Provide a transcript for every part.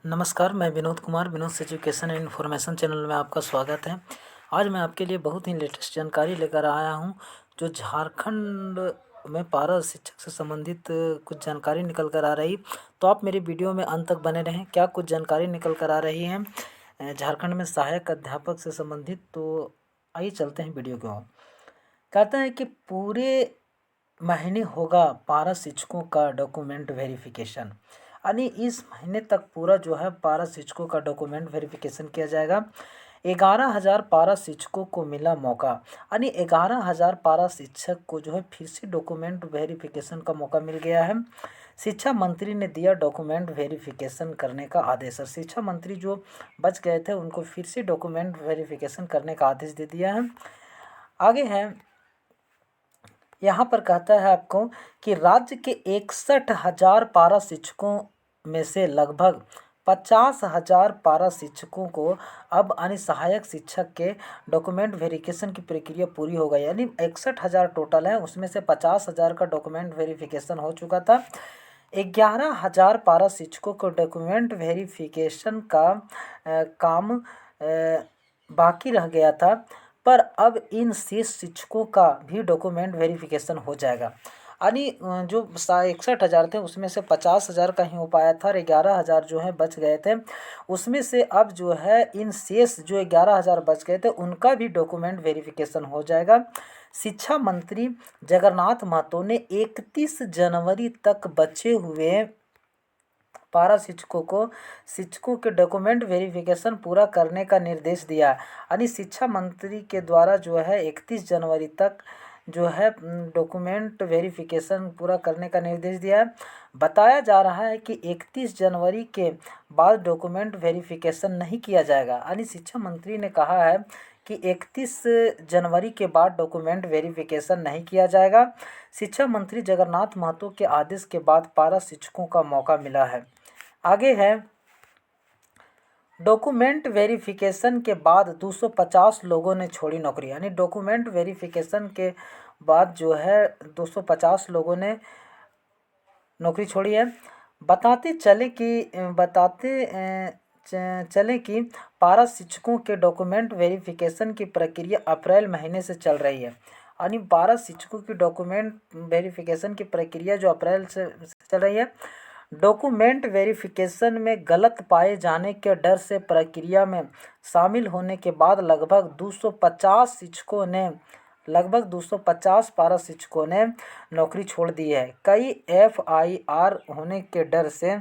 नमस्कार, मैं Vinod Kumar Vinod education and information channel में आपका स्वागत है। आज मैं आपके लिए बहुत ही लेटेस्ट जानकारी लेकर आया हूं, जो झारखंड में पारा शिक्षक से संबंधित कुछ जानकारी निकल कर आ रही। तो आप मेरे वीडियो में अंत तक बने रहें। क्या कुछ जानकारी निकल कर आ रही है झारखंड में सहायक अध्यापक से संबंधित। तो आइए चलते हैं वीडियो की ओर। कहते हैं कि पूरे महीने होगा पारा शिक्षकों का डॉक्यूमेंट वेरिफिकेशन, यानी इस महीने तक पूरा जो है पारा शिक्षकों का डॉक्यूमेंट वेरिफिकेशन किया जाएगा। 11,000 पारा शिक्षकों को मिला मौका, यानी 11,000 पारा शिक्षक को जो है फिर से डॉक्यूमेंट वेरिफिकेशन का मौका मिल गया है। शिक्षा मंत्री ने दिया डॉक्यूमेंट वेरिफिकेशन करने का आदेश। और शिक्षा मंत्री जो बच गए थे उनको फिर से डॉक्यूमेंट वेरिफिकेशन करने का आदेश दे दिया है। आगे है, यहाँ पर कहता है आपको कि राज्य के 61,000 पारा शिक्षकों में से लगभग 50,000 पारा शिक्षकों को अब यानी सहायक शिक्षक के डॉक्यूमेंट वेरिफिकेशन की प्रक्रिया पूरी हो गई। यानी 61,000 टोटल है, उसमें से 50,000 का डॉक्यूमेंट वेरिफिकेशन हो चुका था। 11,000 पारा शिक्षकों को डॉक्यूमेंट वेरिफिकेशन का काम बाकी रह गया था, पर अब इन शेष शिक्षकों का भी डॉक्यूमेंट वेरिफिकेशन हो जाएगा। यानी जो 61,000 थे उसमें से 50,000 का ही हो पाया था और 11,000 जो है बच गए थे। उसमें से अब जो है इन शेष जो 11,000 बच गए थे उनका भी डॉक्यूमेंट वेरिफिकेशन हो जाएगा। शिक्षा मंत्री जगन्नाथ महतो ने 31 जनवरी तक बचे हुए पारा शिक्षकों के डॉक्यूमेंट वेरिफिकेशन पूरा करने का निर्देश दिया। यानी शिक्षा मंत्री के द्वारा जो है 31 जनवरी तक जो है डॉक्यूमेंट वेरिफिकेशन पूरा करने का निर्देश दिया है। बताया जा रहा है कि 31 जनवरी के बाद डॉक्यूमेंट वेरिफिकेशन नहीं किया जाएगा। यानी शिक्षा मंत्री ने कहा है कि 31 जनवरी के बाद डॉक्यूमेंट वेरिफिकेशन नहीं किया जाएगा। शिक्षा मंत्री जगन्नाथ महतो के आदेश के बाद पारा शिक्षकों का मौका मिला है। आगे है, डॉक्यूमेंट वेरिफिकेशन के बाद 250 लोगों ने छोड़ी नौकरी। यानी डॉक्यूमेंट वेरिफिकेशन के बाद जो है 250 लोगों ने नौकरी छोड़ी है। बताते चले कि पारा शिक्षकों के डॉक्यूमेंट वेरिफिकेशन की प्रक्रिया अप्रैल महीने से चल रही है। यानी पारा शिक्षकों की डॉक्यूमेंट वेरिफिकेशन की प्रक्रिया जो अप्रैल से चल रही है। डॉक्यूमेंट वेरिफिकेशन में गलत पाए जाने के डर से प्रक्रिया में शामिल होने के बाद लगभग 250 पारा शिक्षकों ने नौकरी छोड़ दी है। कई FIR होने के डर से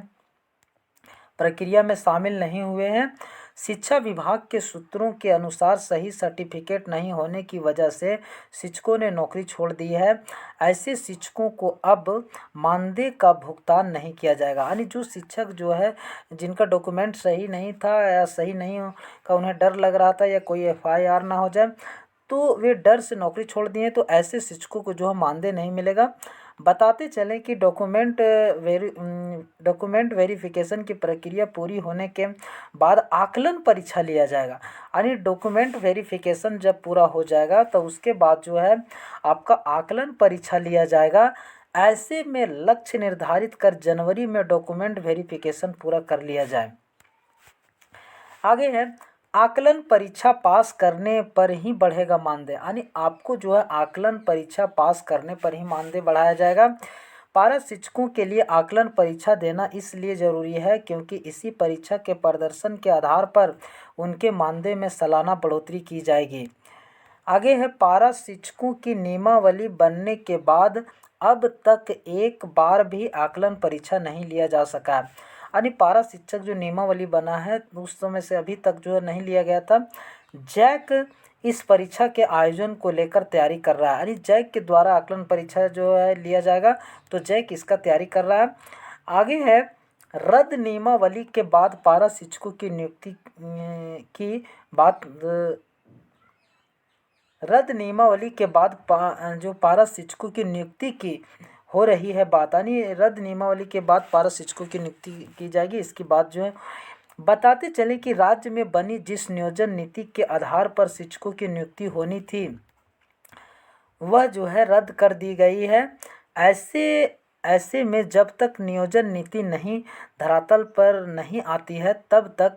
प्रक्रिया में शामिल नहीं हुए हैं। शिक्षा विभाग के सूत्रों के अनुसार सही सर्टिफिकेट नहीं होने की वजह से शिक्षकों ने नौकरी छोड़ दी है। ऐसे शिक्षकों को अब मानदेय का भुगतान नहीं किया जाएगा। यानी जो शिक्षक जो है जिनका डॉक्यूमेंट सही नहीं था या सही नहीं का उन्हें डर लग रहा था या कोई FIR ना हो जाए तो वे डर से नौकरी छोड़ दिए, तो ऐसे शिक्षकों को जो है मानदेय नहीं मिलेगा। बताते चलें कि डॉक्यूमेंट वेरिफिकेशन की प्रक्रिया पूरी होने के बाद आकलन परीक्षा लिया जाएगा। यानी डॉक्यूमेंट वेरिफिकेशन जब पूरा हो जाएगा तो उसके बाद जो है आपका आकलन परीक्षा लिया जाएगा। ऐसे में लक्ष्य निर्धारित कर जनवरी में डॉक्यूमेंट वेरिफिकेशन पूरा कर लिया जाए। आगे है, आकलन परीक्षा पास करने पर ही बढ़ेगा मानदेय। यानी आपको जो है आकलन परीक्षा पास करने पर ही मानदेय बढ़ाया जाएगा। पारा शिक्षकों के लिए आकलन परीक्षा देना इसलिए ज़रूरी है क्योंकि इसी परीक्षा के प्रदर्शन के आधार पर उनके मानदेय में सालाना बढ़ोतरी की जाएगी। आगे है, पारा शिक्षकों की नियमावली बनने के बाद अब तक एक बार भी आकलन परीक्षा नहीं लिया जा सका। यानी पारा शिक्षक जो नियमावली बना है उस समय से अभी तक जो है नहीं लिया गया था। जैक इस परीक्षा के आयोजन को लेकर तैयारी कर रहा है। यानी जैक के द्वारा आकलन परीक्षा जो है लिया जाएगा, तो जैक इसका तैयारी कर रहा है। आगे है, रद्द नियमावली के बाद पारा शिक्षकों की नियुक्ति की बात रद्द नियमावली के बाद जो पारा शिक्षकों की नियुक्ति की हो रही है बात, यानी रद्द नियमावली के बाद पारा शिक्षकों की नियुक्ति की जाएगी। इसकी बात जो है बताते चले कि राज्य में बनी जिस नियोजन नीति के आधार पर शिक्षकों की नियुक्ति होनी थी वह जो है रद्द कर दी गई है। ऐसे ऐसे में जब तक नियोजन नीति नहीं धरातल पर नहीं आती है तब तक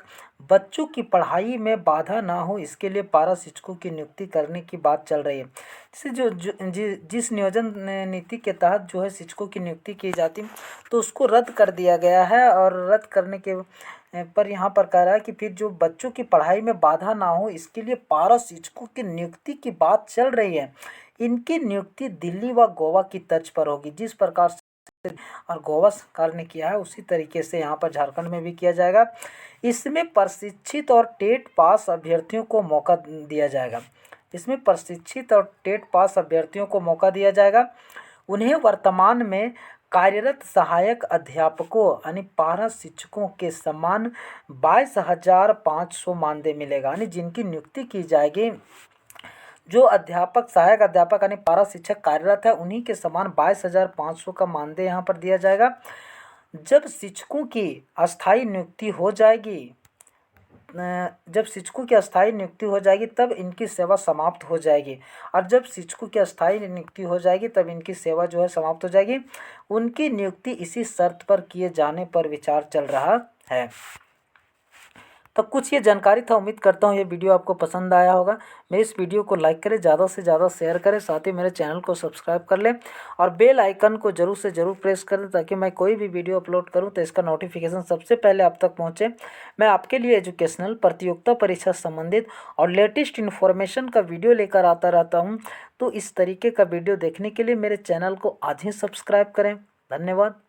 बच्चों की पढ़ाई में बाधा ना हो, इसके लिए पारा शिक्षकों की नियुक्ति करने की बात चल रही है। जैसे जिस नियोजन नीति के तहत जो है शिक्षकों की नियुक्ति की जाती तो उसको रद्द कर दिया गया है, और रद्द करने के पर यहाँ पर कह रहा है कि फिर जो बच्चों की पढ़ाई में बाधा ना हो, इसके लिए पारा शिक्षकों की नियुक्ति की बात चल रही है। इनकी नियुक्ति दिल्ली व गोवा की तर्ज पर होगी। जिस प्रकार से और गोवा सरकार ने किया है उसी तरीके से यहाँ पर झारखंड में भी किया जाएगा। इसमें प्रशिक्षित और टेट पास अभ्यर्थियों को मौका दिया जाएगा। इसमें प्रशिक्षित और टेट पास अभ्यर्थियों को मौका दिया जाएगा। उन्हें वर्तमान में कार्यरत सहायक अध्यापकों यानी पारा शिक्षकों के समान 22,500 मानदेय मिलेगा। यानी जिनकी नियुक्ति की जाएगी, जो अध्यापक सहायक अध्यापक यानी पारा शिक्षक कार्यरत है, उन्हीं के समान 22,500 का मानदेय यहाँ पर दिया जाएगा। जब शिक्षकों की अस्थायी नियुक्ति हो जाएगी तब इनकी सेवा समाप्त हो जाएगी। और जब शिक्षकों की अस्थायी नियुक्ति हो जाएगी तब इनकी सेवा जो है समाप्त हो जाएगी। उनकी नियुक्ति इसी शर्त पर किए जाने पर विचार चल रहा है। तो कुछ ये जानकारी था। उम्मीद करता हूँ ये वीडियो आपको पसंद आया होगा। मेरे इस वीडियो को लाइक करें, ज़्यादा से ज़्यादा शेयर करें, साथ ही मेरे चैनल को सब्सक्राइब कर लें और बेल आइकन को ज़रूर से ज़रूर प्रेस कर दें, ताकि मैं कोई भी वीडियो अपलोड करूँ तो इसका नोटिफिकेशन सबसे पहले आप तक पहुँचे। मैं आपके लिए एजुकेशनल, प्रतियोगिता परीक्षा संबंधित और लेटेस्ट इन्फॉर्मेशन का वीडियो लेकर आता रहता हूँ। तो इस तरीके का वीडियो देखने के लिए मेरे चैनल को आज ही सब्सक्राइब करें। धन्यवाद।